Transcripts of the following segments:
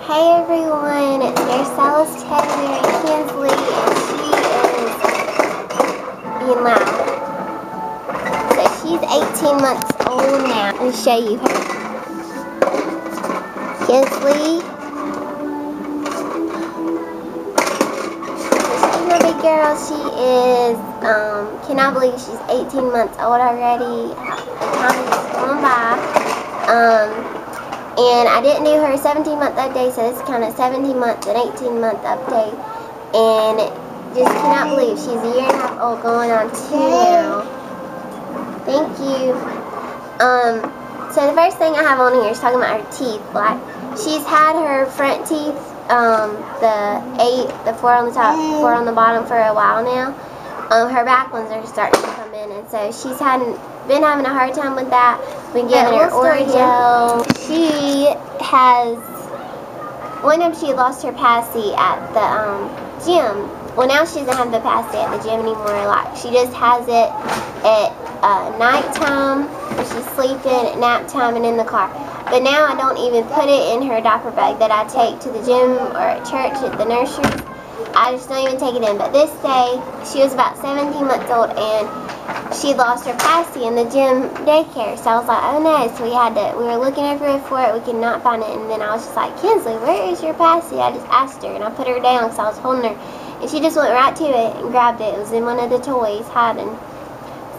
Hey everyone, it's Hairstylist Heather and Kinsley, and she is being loud. So she's 18 months old now. Let me show you her. Kinsley. She's a big girl. She is, cannot believe she's 18 months old already. The time is just going by. And I didn't do her 17-month update, so this is kind of 17-month and 18-month update. And just cannot believe she's a year and a half old, going on 2 now. Thank you. So the first thing I have on here is talking about her teeth. Like, she's had her front teeth, the 4 on the top, 4 on the bottom for a while now. Her back ones are starting to come in, and so she's been having a hard time with that. Been giving her Oreo. She has, one time she lost her passy at the gym. Well, now she doesn't have the passy at the gym anymore. Like, she just has it at nighttime, when she's sleeping, at nap time, and in the car. But now I don't even put it in her diaper bag that I take to the gym or at church at the nursery. I just don't even take it in. But this day, she was about 17 months old, and she lost her passy in the gym daycare. So I was like, oh no. So we were looking everywhere for it. We could not find it. And then I was just like, Kinsley, where is your passy? I just asked her, and I put her down because I was holding her. And she just went right to it and grabbed it. It was in one of the toys, hiding.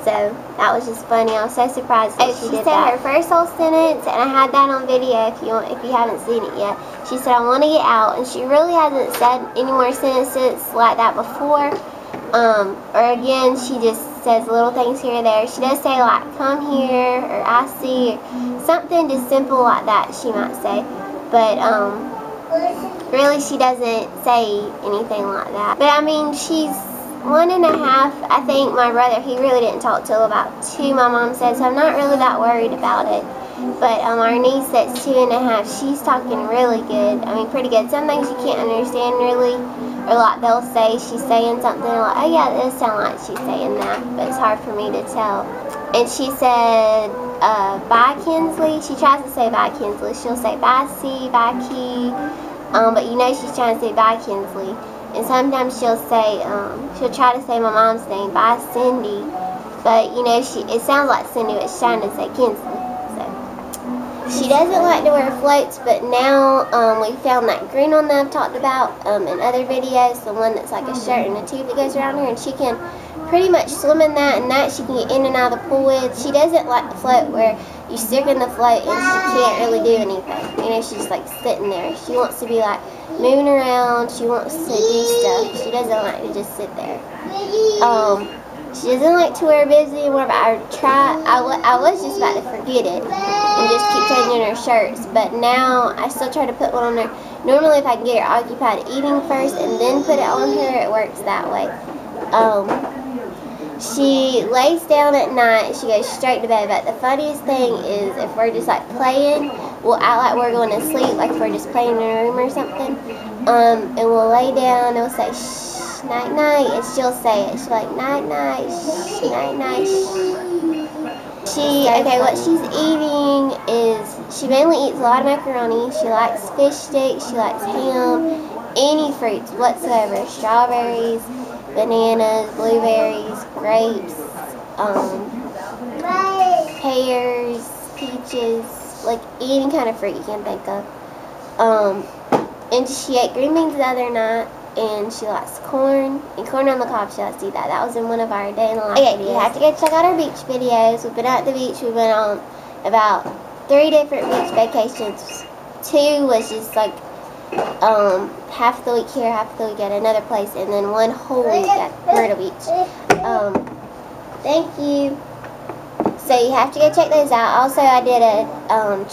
So that was just funny. I was so surprised that she did that. Her first whole sentence, and I had that on video if you haven't seen it yet. She said, I want to get out. And she really hasn't said any more sentences like that before. Or again, she just says little things here or there. She does say like, come here, or I see, or something just simple like that she might say. But really she doesn't say anything like that. But I mean, she's 1.5. I think my brother, he really didn't talk till about 2, my mom said, so I'm not really that worried about it. But our niece that's 2.5, she's talking really good. I mean, pretty good. Some things you can't understand really, or like they'll say she's saying something like, oh yeah, it does sound like she's saying that, but it's hard for me to tell. And she said, bye Kinsley. She tries to say bye Kinsley. She'll say bye C, bye Key, but you know she's trying to say bye Kinsley. And sometimes she'll say, she'll try to say my mom's name, bye Cindy, but you know it sounds like Cindy, but she's trying to say Kinsley. She doesn't like to wear floats, but now we found that green one that I've talked about in other videos, the one that's like a shirt and a tube that goes around her, and she can pretty much swim in that, and that she can get in and out of the pool with. She doesn't like the float where you stick in the float and she can't really do anything. You know, she's just like sitting there. She wants to be like moving around. She wants to do stuff. She doesn't like to just sit there. She doesn't like to wear bibs anymore, but I was just about to forget it and just keep changing her shirts. But now I still try to put one on her. Normally if I can get her occupied eating first and then put it on her, it works that way. She lays down at night, she goes straight to bed. But the funniest thing is if we're just like playing, we'll act like we're going to sleep, like if we're just playing in a room or something. And we'll lay down and we'll say shh, night night, and she'll say it. She's like night night, shh, night night, shh. Okay, what she's eating is, she mainly eats a lot of macaroni. She likes fish sticks, she likes ham, any fruits whatsoever, strawberries, bananas, blueberries, grapes, pears, peaches, like any kind of fruit you can think of. And she ate green beans the other night, and she likes corn, and corn on the cob, she likes to eat that. That was in one of our day in the life videos. You have to go check out our beach videos. We've been at the beach. We went on about 3 different beach vacations. 2 was just like half the week here, half the week at another place, and then 1 whole week at Myrtle Beach. Thank you. So you have to go check those out. Also, I did a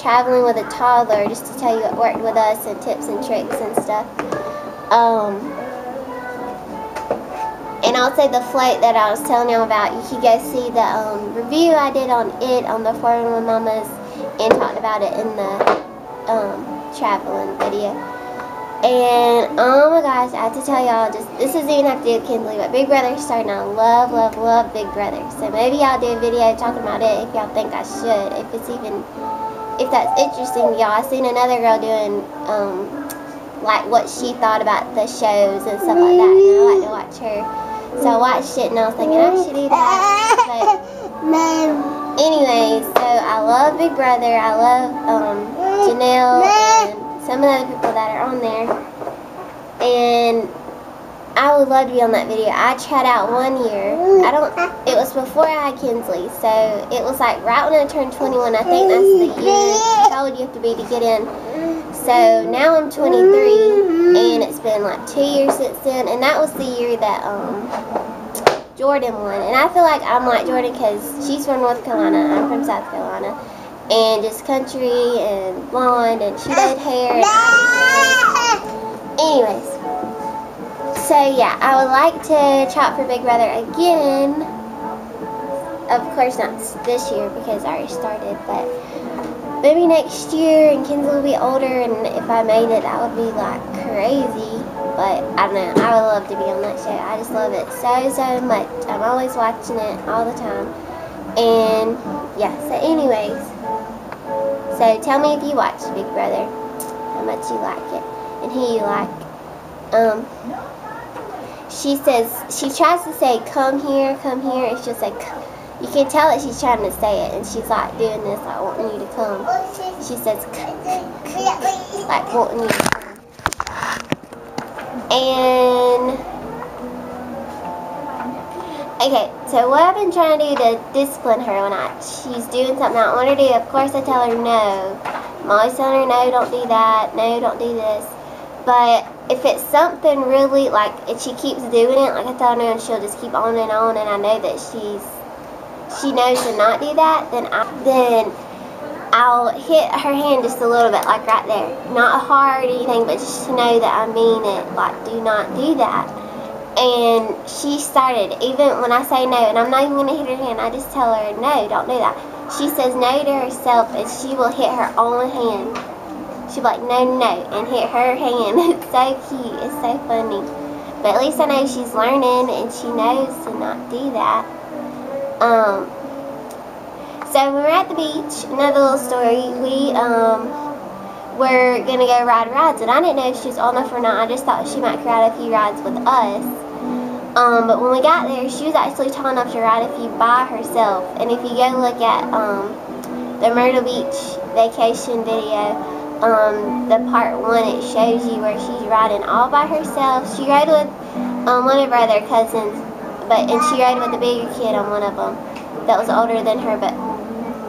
traveling with a toddler, just to tell you what worked with us and tips and tricks and stuff. And also the float that I was telling y'all about, you can go see the review I did on it on the 411 Mamas, and talked about it in the traveling video. And oh my gosh, I have to tell y'all, this doesn't even have to do with Kinsley, but Big Brother's starting. I love Big Brother. So maybe I'll do a video talking about it if y'all think I should, if that's interesting to y'all. I seen another girl doing like what she thought about the shows and stuff like that, and I like to watch her. So I watched it and I was thinking I should do that. But anyways, so I love Big Brother. I love Janelle and some of the other people that are on there. And I would love to be on that video. I tried out one year. It was before I had Kinsley. So it was like right when I turned 21. I think that's the year, how old you have to be to get in. So now I'm 23, and it's been like 2 years since then, and that was the year that Jordan won. And I feel like I'm like Jordan because she's from North Carolina, I'm from South Carolina, and just country and blonde, and she did hair, and I did hair. Anyways, so yeah, I would like to try for Big Brother again. Of course not this year because I already started, but maybe next year, and Kinz will be older, and if I made it, that would be like crazy. But I don't know, I would love to be on that show. I just love it so much. I'm always watching it all the time. And yeah, so anyways, so tell me if you watch Big Brother, how much you like it, and who you like. She tries to say come here, and she'll say, you can tell that she's trying to say it, and she's like doing this, like wanting you to come. She says, like wanting you to come. And, okay, so what I've been trying to do to discipline her when she's doing something I don't want her to do, of course I tell her no. I'm always telling her, no, don't do that, no, don't do this. But if it's something really, like, if she keeps doing it, like I tell her, and she'll just keep on, and I know that she knows to not do that, then I'll hit her hand just a little bit, like right there. Not hard or anything, but just to know that I mean it, like, do not do that. And she started, even when I say no, and I'm not even going to hit her hand, I just tell her, no, don't do that. She says no to herself, and she will hit her own hand. She'll be like, no, and hit her hand. It's so cute, it's so funny. But at least I know she's learning, and she knows to not do that. So when we were at the beach, another little story, we were going to go ride rides, and I didn't know if she was old enough or not. I just thought she might ride a few rides with us. But when we got there, she was actually tall enough to ride a few by herself. And if you go look at the Myrtle Beach vacation video, the part 1, it shows you where she's riding all by herself. She rode with one of her other cousins, and she rode with a bigger kid on one of them that was older than her, but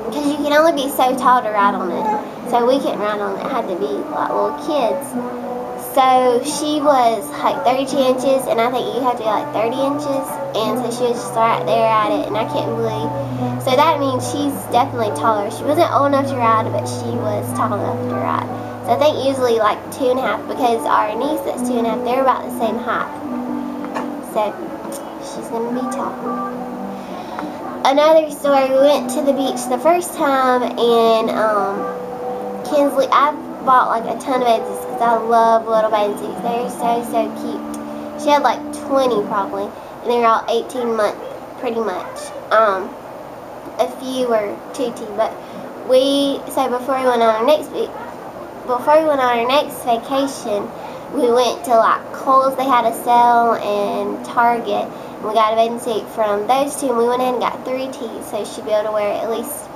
because you can only be so tall to ride on it, so we couldn't ride on it. It had to be like little kids. So she was like 32 inches, and I think you have to be like 30 inches, and so she was just right there at it, and I couldn't believe. So that means she's definitely taller. She wasn't old enough to ride, but she was tall enough to ride. So I think usually like 2.5, because our niece that's 2.5, they're about the same height. So she's gonna be tall. Another story, we went to the beach the first time, and Kinsley, I bought like a ton of bathing suits because I love little bathing suits. They're so cute. She had like 20 probably, and they were all 18 months pretty much. A few were 2T, but so before we went on our next vacation, we went to like Kohl's. They had a sale, and Target. We got a bathing suit from those two, and we went in and got 3T, so she'd be able to wear it at least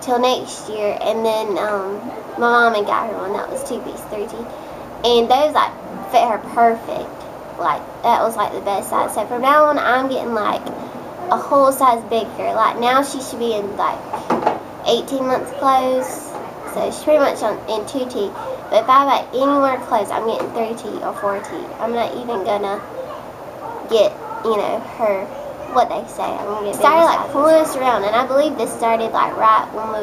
till next year. And then my mom had got her one that was 2-piece, 3T, and those like fit her perfect. Like that was like the best size. So from now on, I'm getting like a whole size bigger. Like now she should be in like 18 months clothes, so she's pretty much in 2T. But if I buy any more clothes, I'm getting 3T or 4T. I'm not even gonna get, you know, her, what they say. I'm gonna get started like pulling us around, and I believe this started like right when we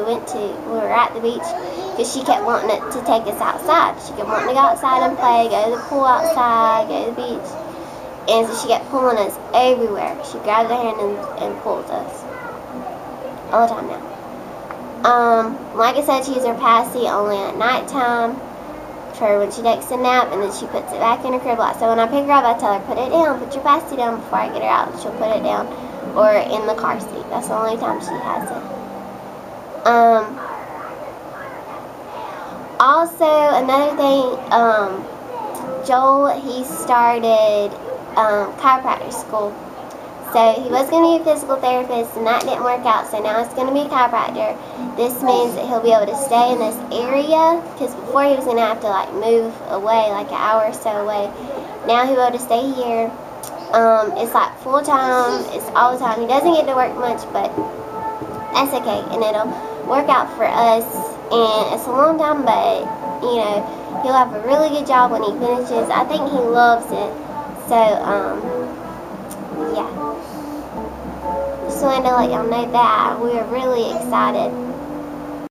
were at the beach, because she kept wanting it to take us outside. She kept wanting to go outside and play, go to the pool outside, go to the beach, and so she kept pulling us everywhere. She grabbed our hand and pulled us all the time now. Like I said, she uses her passy only at nighttime for when she takes a nap, and then she puts it back in her crib. So when I pick her up, I tell her, put it down, put your passy down before I get her out. She'll put it down, or in the car seat. That's the only time she has it. Also, another thing, Joel, he started chiropractic school. So he was going to be a physical therapist, and that didn't work out, so now he's going to be a chiropractor. This means that he'll be able to stay in this area, because before he was going to have to like move away, like an hour or so away. Now he'll be able to stay here. It's like full time, it's all the time. He doesn't get to work much, but that's okay, and it'll work out for us. And it's a long time, but you know, he'll have a really good job when he finishes. I think he loves it. So yeah. Just wanted to let y'all know that. We were really excited.